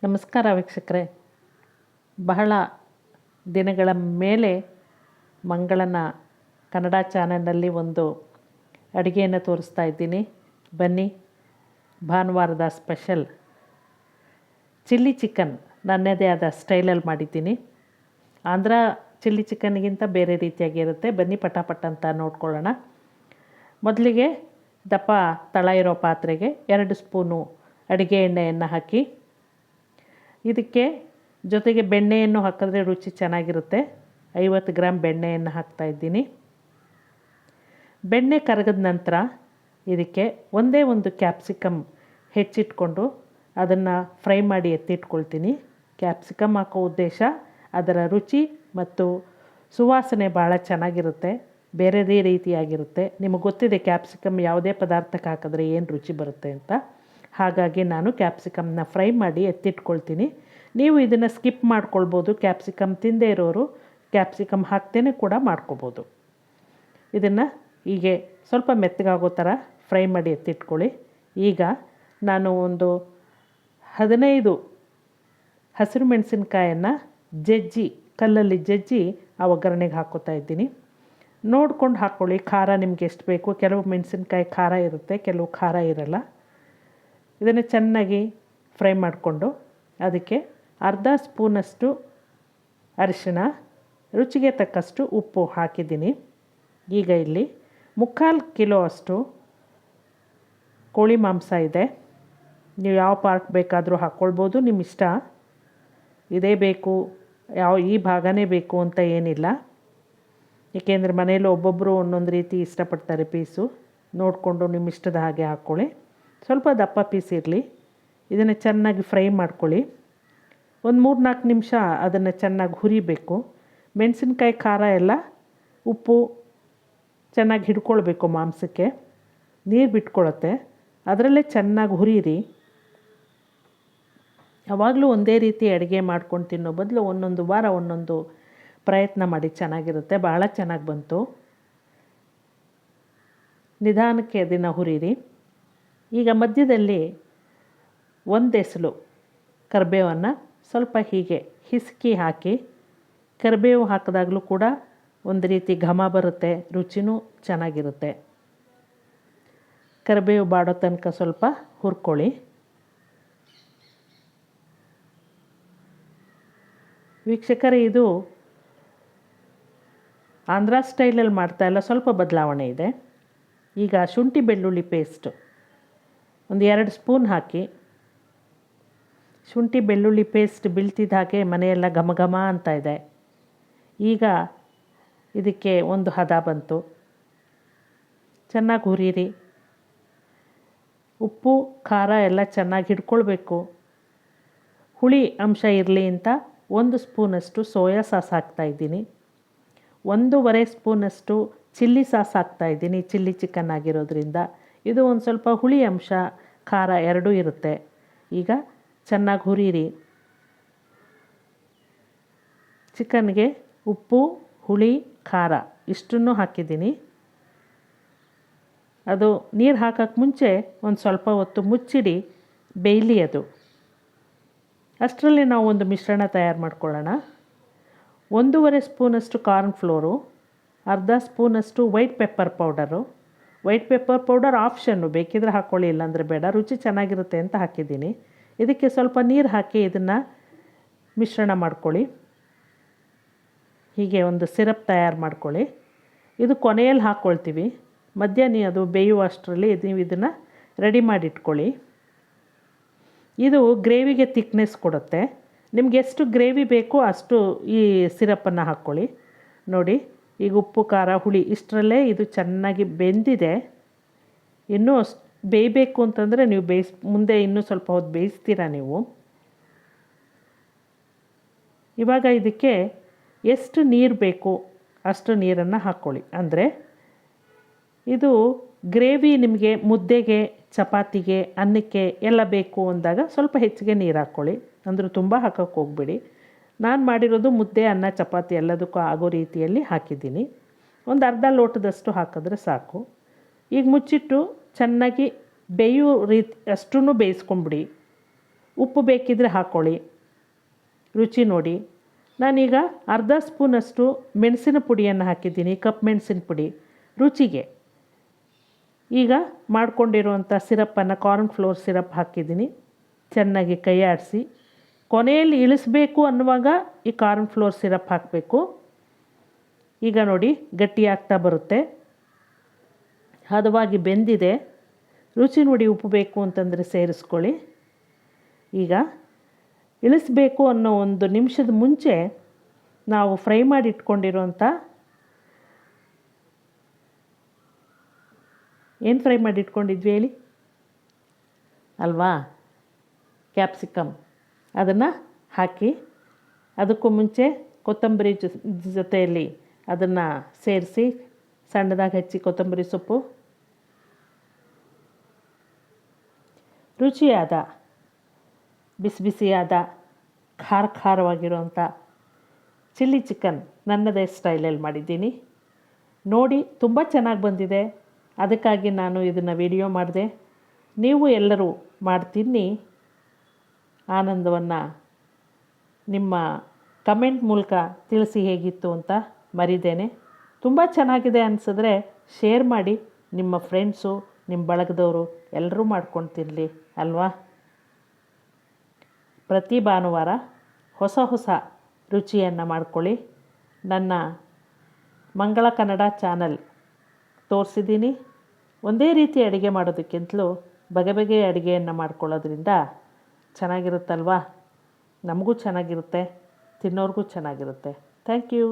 ನಮಸ್ಕಾರ ವೀಕ್ಷಕರೇ. ಬಹಳ ದಿನಗಳ ಮೇಲೆ ಮಂಗಳನ ಕನ್ನಡ ಚಾನೆಲ್ನಲ್ಲಿ ಒಂದು ಅಡುಗೆಯನ್ನು ತೋರಿಸ್ತಾ ಇದ್ದೀನಿ. ಬನ್ನಿ, ಭಾನುವಾರದ ಸ್ಪೆಷಲ್ ಚಿಲ್ಲಿ ಚಿಕನ್ ನನ್ನದೇ ಆದ ಸ್ಟೈಲಲ್ಲಿ ಮಾಡಿದ್ದೀನಿ. ಆಂಧ್ರ ಚಿಲ್ಲಿ ಚಿಕನ್ಗಿಂತ ಬೇರೆ ರೀತಿಯಾಗಿರುತ್ತೆ. ಬನ್ನಿ ಪಟಾಪಟ್ ಅಂತ ನೋಡ್ಕೊಳ್ಳೋಣ. ಮೊದಲಿಗೆ ದಪ್ಪ ತಳ ಇರೋ ಪಾತ್ರೆಗೆ 2 ಸ್ಪೂನು ಅಡುಗೆ ಎಣ್ಣೆಯನ್ನು ಹಾಕಿ, ಇದಕ್ಕೆ ಜೊತೆಗೆ ಬೆಣ್ಣೆಯನ್ನು ಹಾಕಿದ್ರೆ ರುಚಿ ಚೆನ್ನಾಗಿರುತ್ತೆ. 50 ಗ್ರಾಮ್ ಬೆಣ್ಣೆಯನ್ನು ಹಾಕ್ತಾಯಿದ್ದೀನಿ. ಬೆಣ್ಣೆ ಕರಗಿದ ನಂತರ ಇದಕ್ಕೆ ಒಂದೇ ಒಂದು ಕ್ಯಾಪ್ಸಿಕಮ್ ಹೆಚ್ಚಿಟ್ಕೊಂಡು ಅದನ್ನು ಫ್ರೈ ಮಾಡಿ ಎತ್ತಿಟ್ಕೊಳ್ತೀನಿ. ಕ್ಯಾಪ್ಸಿಕಮ್ ಹಾಕೋ ಉದ್ದೇಶ ಅದರ ರುಚಿ ಮತ್ತು ಸುವಾಸನೆ ಭಾಳ ಚೆನ್ನಾಗಿರುತ್ತೆ, ಬೇರೆದೇ ರೀತಿಯಾಗಿರುತ್ತೆ. ನಿಮಗೆ ಗೊತ್ತಿದೆ ಕ್ಯಾಪ್ಸಿಕಮ್ ಯಾವುದೇ ಪದಾರ್ಥಕ್ಕೆ ಹಾಕಿದ್ರೆ ಏನು ರುಚಿ ಬರುತ್ತೆ ಅಂತ. ಹಾಗಾಗಿ ನಾನು ಕ್ಯಾಪ್ಸಿಕಮ್ನ ಫ್ರೈ ಮಾಡಿ ಎತ್ತಿಟ್ಕೊಳ್ತೀನಿ. ನೀವು ಇದನ್ನು ಸ್ಕಿಪ್ ಮಾಡ್ಕೊಳ್ಬೋದು. ಕ್ಯಾಪ್ಸಿಕಮ್ ತಿಂದೇ ಇರೋರು ಕ್ಯಾಪ್ಸಿಕಮ್ ಹಾಕ್ತೇನೆ ಕೂಡ ಮಾಡ್ಕೊಬೋದು. ಇದನ್ನು ಹೀಗೆ ಸ್ವಲ್ಪ ಮೆತ್ತಗಾಗೋ ಥರ ಫ್ರೈ ಮಾಡಿ ಎತ್ತಿಟ್ಕೊಳ್ಳಿ. ಈಗ ನಾನು ಒಂದು 15 ಹಸಿರು ಮೆಣಸಿನ್ಕಾಯನ್ನು ಕಲ್ಲಲ್ಲಿ ಜಜ್ಜಿ ಆ ಒಗ್ಗರಣೆಗೆ ಹಾಕ್ಕೋತಾ ಇದ್ದೀನಿ. ನೋಡ್ಕೊಂಡು ಹಾಕ್ಕೊಳ್ಳಿ, ಖಾರ ನಿಮ್ಗೆ ಎಷ್ಟು ಬೇಕು. ಕೆಲವು ಮೆಣಸಿನ್ಕಾಯಿ ಖಾರ ಇರುತ್ತೆ, ಕೆಲವು ಖಾರ ಇರಲ್ಲ. ಇದನ್ನು ಚೆನ್ನಾಗಿ ಫ್ರೈ ಮಾಡಿಕೊಂಡು ಅದಕ್ಕೆ ಅರ್ಧ ಸ್ಪೂನಷ್ಟು ಅರಿಶಿಣ, ರುಚಿಗೆ ತಕ್ಕಷ್ಟು ಉಪ್ಪು ಹಾಕಿದ್ದೀನಿ. ಈಗ ಇಲ್ಲಿ 3/4 ಕಿಲೋ ಅಷ್ಟು ಕೋಳಿ ಮಾಂಸ ಇದೆ. ನೀವು ಯಾವ ಪಾರ್ಟ್ ಬೇಕಾದರೂ ಹಾಕ್ಕೊಳ್ಬೋದು, ನಿಮ್ಮ ಇಷ್ಟ. ಇದೇ ಬೇಕು, ಈ ಭಾಗನೇ ಬೇಕು ಅಂತ ಏನಿಲ್ಲ. ಏಕೆಂದರೆ ಮನೆಯಲ್ಲಿ ಒಬ್ಬೊಬ್ಬರು ಒಂದೊಂದು ರೀತಿ ಇಷ್ಟಪಡ್ತಾರೆ ಪೀಸು. ನೋಡಿಕೊಂಡು ನಿಮ್ಮ ಇಷ್ಟದ ಹಾಗೆ ಹಾಕ್ಕೊಳ್ಳಿ. ಸ್ವಲ್ಪ ದಪ್ಪ ಪೀಸ್ ಇರಲಿ. ಇದನ್ನು ಚೆನ್ನಾಗಿ ಫ್ರೈ ಮಾಡ್ಕೊಳ್ಳಿ. ಒಂದು 3-4 ನಿಮಿಷ ಅದನ್ನು ಚೆನ್ನಾಗಿ ಹುರಿಬೇಕು. ಮೆಣಸಿನ್ಕಾಯಿ ಖಾರ ಎಲ್ಲ ಉಪ್ಪು ಚೆನ್ನಾಗಿ ಹಿಡ್ಕೊಳ್ಬೇಕು ಮಾಂಸಕ್ಕೆ. ನೀರು ಬಿಟ್ಕೊಳ್ಳುತ್ತೆ, ಅದರಲ್ಲೇ ಚೆನ್ನಾಗಿ ಹುರಿಯಿರಿ. ಯಾವಾಗಲೂ ಒಂದೇ ರೀತಿ ಅಡುಗೆ ಮಾಡ್ಕೊಂಡು ತಿನ್ನೋ ಬದಲು ಒಂದೊಂದು ವಾರ ಒಂದೊಂದು ಪ್ರಯತ್ನ ಮಾಡಿ, ಚೆನ್ನಾಗಿರುತ್ತೆ. ಭಾಳ ಚೆನ್ನಾಗಿ ಬಂತು. ನಿಧಾನಕ್ಕೆ ಅದನ್ನು ಹುರಿಯಿರಿ. ಈಗ ಮಧ್ಯದಲ್ಲಿ ಒಂದು ಎಸಳು ಕರಿಬೇವನ್ನು ಸ್ವಲ್ಪ ಹೀಗೆ ಹಿಸುಕಿ ಹಾಕಿ, ಕರಿಬೇವು ಹಾಕಿದಾಗಲೂ ಕೂಡ ಒಂದು ರೀತಿ ಘಮ ಬರುತ್ತೆ, ರುಚಿನೂ ಚೆನ್ನಾಗಿರುತ್ತೆ. ಕರಿಬೇವು ಬಾಡೋ ತನಕ ಸ್ವಲ್ಪ ಹುರ್ಕೊಳ್ಳಿ. ವೀಕ್ಷಕರೇ, ಇದು ಆಂಧ್ರ ಸ್ಟೈಲಲ್ಲಿ ಮಾಡ್ತಾಯಿಲ್ಲ, ಸ್ವಲ್ಪ ಬದಲಾವಣೆ ಇದೆ. ಈಗ ಶುಂಠಿ ಬೆಳ್ಳುಳ್ಳಿ ಪೇಸ್ಟು ಒಂದು 2 ಸ್ಪೂನ್ ಹಾಕಿ, ಶುಂಠಿ ಬೆಳ್ಳುಳ್ಳಿ ಪೇಸ್ಟ್ ಬೀಳ್ತಿದ್ದ ಹಾಗೆ ಮನೆಯೆಲ್ಲ ಘಮ ಘಮ ಅಂತ ಇದೆ. ಈಗ ಇದಕ್ಕೆ ಒಂದು ಹದ ಬಂತು. ಚೆನ್ನಾಗಿ ಹುರಿಯಿರಿ. ಉಪ್ಪು ಖಾರ ಎಲ್ಲ ಚೆನ್ನಾಗಿ ಹಿಡ್ಕೊಳ್ಬೇಕು. ಹುಳಿ ಅಂಶ ಇರಲಿ ಅಂತ 1 ಸ್ಪೂನಷ್ಟು ಸೋಯಾ ಸಾಸ್ ಹಾಕ್ತಾಯಿದ್ದೀನಿ. 1.5 ಸ್ಪೂನಷ್ಟು ಚಿಲ್ಲಿ ಸಾಸ್ ಹಾಕ್ತಾಯಿದ್ದೀನಿ. ಚಿಲ್ಲಿ ಚಿಕನ್ ಆಗಿರೋದ್ರಿಂದ ಇದು ಒಂದು ಸ್ವಲ್ಪ ಹುಳಿ ಅಂಶ ಖಾರ ಎರಡೂ ಇರುತ್ತೆ. ಈಗ ಚೆನ್ನಾಗಿ ಹುರಿಯಿರಿ. ಚಿಕನ್ಗೆ ಉಪ್ಪು, ಹುಳಿ, ಖಾರ ಇಷ್ಟನ್ನು ಹಾಕಿದ್ದೀನಿ. ಅದು ನೀರು ಹಾಕೋಕ್ಕೆ ಮುಂಚೆ ಒಂದು ಸ್ವಲ್ಪ ಹೊತ್ತು ಮುಚ್ಚಿಡಿ, ಬೇಯಲಿ ಅದು. ಅಷ್ಟರಲ್ಲಿ ನಾವು ಒಂದು ಮಿಶ್ರಣ ತಯಾರು ಮಾಡ್ಕೊಳ್ಳೋಣ. 1.5 ಸ್ಪೂನಷ್ಟು ಕಾರ್ನ್ ಫ್ಲೋರು, ಅರ್ಧ ಸ್ಪೂನಷ್ಟು white pepper powder. White pepper powder option, ಬೇಕಿದ್ರೆ ಹಾಕ್ಕೊಳ್ಳಿ, ಇಲ್ಲಾಂದರೆ ಬೇಡ. ರುಚಿ ಚೆನ್ನಾಗಿರುತ್ತೆ ಅಂತ ಹಾಕಿದ್ದೀನಿ. ಇದಕ್ಕೆ ಸ್ವಲ್ಪ ನೀರು ಹಾಕಿ ಇದನ್ನು ಮಿಶ್ರಣ ಮಾಡ್ಕೊಳ್ಳಿ. ಹೀಗೆ ಒಂದು ಸಿರಪ್ ತಯಾರು ಮಾಡ್ಕೊಳ್ಳಿ. ಇದು ಕೊನೆಯಲ್ಲಿ ಹಾಕ್ಕೊಳ್ತೀವಿ. ಮಧ್ಯಾಹ್ನ ಅದು ಬೇಯುವಷ್ಟರಲ್ಲಿ ನೀವು ಇದನ್ನು ರೆಡಿ ಮಾಡಿಟ್ಕೊಳ್ಳಿ. ಇದು ಗ್ರೇವಿಗೆ ಥಿಕ್ನೆಸ್ ಕೊಡುತ್ತೆ. ನಿಮ್ಗೆ ಎಷ್ಟು ಗ್ರೇವಿ ಬೇಕೋ ಅಷ್ಟು ಈ ಸಿರಪ್ಪನ್ನು ಹಾಕ್ಕೊಳ್ಳಿ. ನೋಡಿ, ಈಗ ಉಪ್ಪು ಖಾರ ಹುಳಿ ಇಷ್ಟರಲ್ಲೇ ಇದು ಚೆನ್ನಾಗಿ ಬೆಂದಿದೆ. ಇನ್ನೂ ಬೇಯಬೇಕು ಅಂತಂದರೆ ನೀವು ಮುಂದೆ ಇನ್ನೂ ಸ್ವಲ್ಪ ಹೊತ್ತು ಬೇಯಿಸ್ತೀರಾ ನೀವು. ಇವಾಗ ಇದಕ್ಕೆ ಎಷ್ಟು ನೀರು ಬೇಕು ಅಷ್ಟು ನೀರನ್ನು ಹಾಕ್ಕೊಳ್ಳಿ. ಅಂದರೆ ಇದು ಗ್ರೇವಿ ನಿಮಗೆ ಮುದ್ದೆಗೆ, ಚಪಾತಿಗೆ, ಅನ್ನಕ್ಕೆ ಎಲ್ಲ ಬೇಕು ಅಂದಾಗ ಸ್ವಲ್ಪ ಹೆಚ್ಚಿಗೆ ನೀರು ಹಾಕ್ಕೊಳ್ಳಿ. ಅಂದರೂ ತುಂಬ ಹಾಕೋಕ್ಕೆ ಹೋಗ್ಬೇಡಿ. ನಾನು ಮಾಡಿರೋದು ಮುದ್ದೆ, ಅನ್ನ, ಚಪಾತಿ ಎಲ್ಲದಕ್ಕೂ ಆಗೋ ರೀತಿಯಲ್ಲಿ ಹಾಕಿದ್ದೀನಿ. ಒಂದು ಅರ್ಧ ಲೋಟದಷ್ಟು ಹಾಕಿದ್ರೆ ಸಾಕು. ಈಗ ಮುಚ್ಚಿಟ್ಟು ಚೆನ್ನಾಗಿ ಬೇಯೋ ರೀತಿ ಅಷ್ಟೂ ಬೇಯಿಸ್ಕೊಂಬಿಡಿ. ಉಪ್ಪು ಬೇಕಿದ್ದರೆ ಹಾಕ್ಕೊಳ್ಳಿ, ರುಚಿ ನೋಡಿ. ನಾನೀಗ ಅರ್ಧ ಸ್ಪೂನಷ್ಟು ಮೆಣಸಿನ ಪುಡಿಯನ್ನು ಹಾಕಿದ್ದೀನಿ, ಕಪ್ ಮೆಣಸಿನ ಪುಡಿ ರುಚಿಗೆ. ಈಗ ಮಾಡ್ಕೊಂಡಿರುವಂಥ ಸಿರಪ್ಪನ್ನು, ಕಾರ್ನ್ ಫ್ಲೋರ್ ಸಿರಪ್ ಹಾಕಿದ್ದೀನಿ. ಚೆನ್ನಾಗಿ ಕೈ ಆಡಿಸಿ ಕೊನೆಯಲ್ಲಿ ಇಳಿಸ್ಬೇಕು ಅನ್ನುವಾಗ ಈ ಕಾರ್ನ್ ಫ್ಲೋರ್ ಸಿರಪ್ ಹಾಕಬೇಕು. ಈಗ ನೋಡಿ ಗಟ್ಟಿಯಾಗ್ತಾ ಬರುತ್ತೆ, ಹದವಾಗಿ ಬೆಂದಿದೆ. ರುಚಿ ನೋಡಿ, ಉಪ್ಪು ಬೇಕು ಅಂತಂದರೆ ಸೇರಿಸ್ಕೊಳ್ಳಿ. ಈಗ ಇಳಿಸ್ಬೇಕು ಅನ್ನೋ 1 ನಿಮಿಷದ ಮುಂಚೆ ನಾವು ಫ್ರೈ ಮಾಡಿ ಇಟ್ಕೊಂಡಿರೋಂಥ ಏನು ಫ್ರೈ ಮಾಡಿ ಇಟ್ಕೊಂಡಿದ್ವಿ ಹೇಳಿ ಅಲ್ವಾ, ಕ್ಯಾಪ್ಸಿಕಮ್, ಅದನ್ನು ಹಾಕಿ ಅದಕ್ಕೂ ಮುಂಚೆ ಕೊತ್ತಂಬರಿ ಜೊತೆಯಲ್ಲಿ ಅದನ್ನು ಸೇರಿಸಿ ಸಣ್ಣದಾಗಿ ಹೆಚ್ಚಿ ಕೊತ್ತಂಬರಿ ಸೊಪ್ಪು, ರುಚಿಯಾದ ಬಿಸಿ ಬಿಸಿಯಾದ ಖಾರವಾಗಿರುವಂಥ ಚಿಲ್ಲಿ ಚಿಕನ್ ನನ್ನದೇ ಸ್ಟೈಲಲ್ಲಿ ಮಾಡಿದ್ದೀನಿ. ನೋಡಿ ತುಂಬ ಚೆನ್ನಾಗಿ ಬಂದಿದೆ, ಅದಕ್ಕಾಗಿ ನಾನು ಇದನ್ನು ವಿಡಿಯೋ ಮಾಡಿದೆ. ನೀವು ಎಲ್ಲರೂ ಮಾಡ್ತೀನಿ ಆನಂದವನ್ನು ನಿಮ್ಮ ಕಮೆಂಟ್ ಮೂಲಕ ತಿಳಿಸಿ ಹೇಗಿತ್ತು ಅಂತ ಮರಿದೇನೆ. ತುಂಬ ಚೆನ್ನಾಗಿದೆ ಅನಿಸಿದ್ರೆ ಶೇರ್ ಮಾಡಿ, ನಿಮ್ಮ ಫ್ರೆಂಡ್ಸು, ನಿಮ್ಮ ಬಳಗದವರು ಎಲ್ಲರೂ ಮಾಡ್ಕೊಂಡು ತಿನ್ನಲಿ ಅಲ್ವಾ. ಪ್ರತಿ ಭಾನುವಾರ ಹೊಸ ರುಚಿಯನ್ನು ಮಾಡ್ಕೊಳ್ಳಿ. ನನ್ನ ಮಂಗಳ ಕನ್ನಡ ಚಾನಲ್ ತೋರಿಸಿದ್ದೀನಿ. ಒಂದೇ ರೀತಿ ಅಡುಗೆ ಮಾಡೋದಕ್ಕಿಂತಲೂ ಬಗೆಬಗೆಯ ಅಡುಗೆಯನ್ನು ಮಾಡ್ಕೊಳ್ಳೋದ್ರಿಂದ ಚೆನ್ನಾಗಿರುತ್ತಲ್ವಾ, ನಮಗೂ ಚೆನ್ನಾಗಿರುತ್ತೆ, ತಿನ್ನೋರಿಗೂ ಚೆನ್ನಾಗಿರುತ್ತೆ. Thank you.